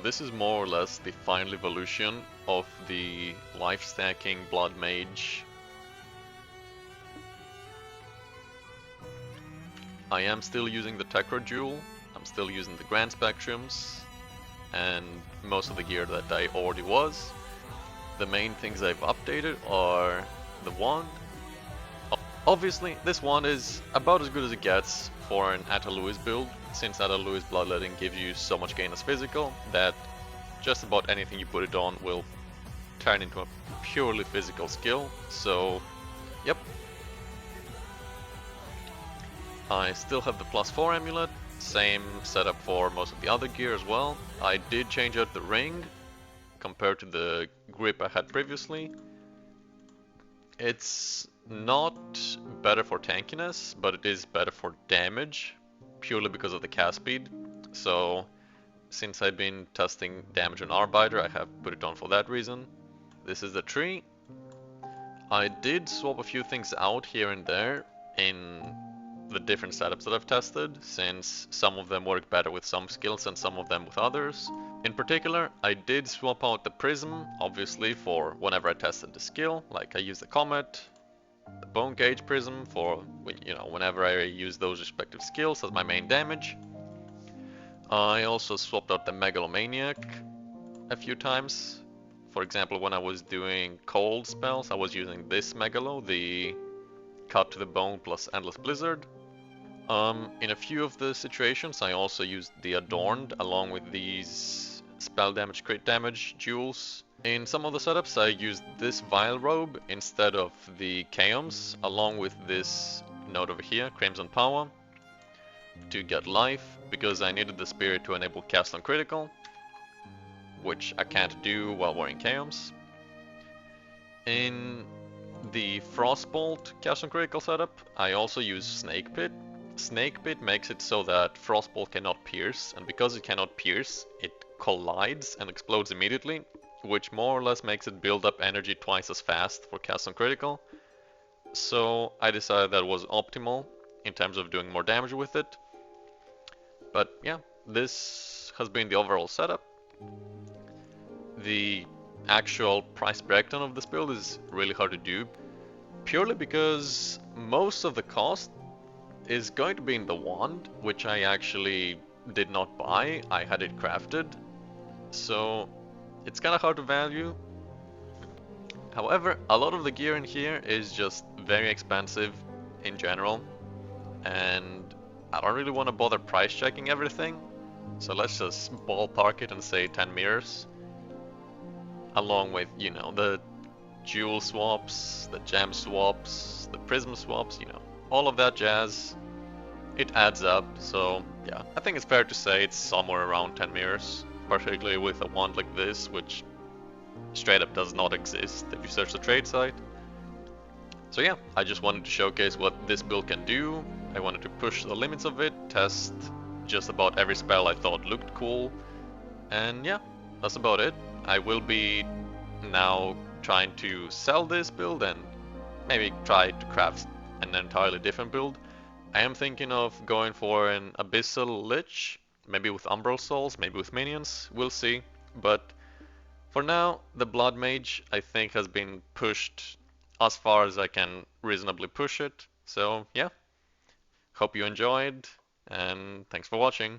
this is more or less the final evolution of the life stacking Blood Mage. I am still using the Techro Jewel, I'm still using the Grand Spectrums, and most of the gear that I already was. The main things I've updated are the wand. Obviously, this wand is about as good as it gets for an Atta Lewis build, since Atta Lewis Bloodletting gives you so much gain as physical that just about anything you put it on will turn into a purely physical skill, so yep. I still have the +4 amulet, same setup for most of the other gear as well. I did change out the ring compared to the grip I had previously. It's not better for tankiness, but it is better for damage, purely because of the cast speed. So since I've been testing damage on Arbiter, I have put it on for that reason. This is the tree. I did swap a few things out here and there in the different setups that I've tested, since some of them work better with some skills and some of them with others. In particular, I did swap out the prism, obviously, for whenever I tested the skill, like I used the comet, the bone gauge prism for, you know, whenever I use those respective skills as my main damage. I also swapped out the megalomaniac a few times. For example, when I was doing cold spells, I was using this megalo, the cut to the bone plus endless blizzard. In a few of the situations, I also used the adorned along with these spell damage, crit damage jewels. In some of the setups, I used this Vile Robe instead of the Chaos, along with this node over here, Crimson Power, to get life, because I needed the Spirit to enable cast on critical, which I can't do while wearing Chaos. In the Frostbolt cast on critical setup, I also use Snake Pit. Snake Pit makes it so that Frostbolt cannot pierce, and because it cannot pierce, it collides and explodes immediately, which more or less makes it build up energy twice as fast for cast on critical. So I decided that was optimal in terms of doing more damage with it. But yeah, this has been the overall setup. The actual price breakdown of this build is really hard to do, purely because most of the cost is going to be in the wand, which I actually did not buy, I had it crafted, so it's kind of hard to value. However, a lot of the gear in here is just very expensive in general, and I don't really want to bother price checking everything, so let's just ballpark it and say 10 mirrors, along with, you know, the jewel swaps, the gem swaps, the prism swaps, you know, all of that jazz. It adds up, so yeah, I think it's fair to say it's somewhere around 10 mirrors, particularly with a wand like this, which straight up does not exist if you search the trade site. So yeah, I just wanted to showcase what this build can do. I wanted to push the limits of it, test just about every spell I thought looked cool, and yeah, that's about it. I will be now trying to sell this build and maybe try to craft an entirely different build. I am thinking of going for an Abyssal Lich, maybe with Umbral Souls, maybe with minions, we'll see. But for now, the Blood Mage I think has been pushed as far as I can reasonably push it. So yeah, hope you enjoyed, and thanks for watching.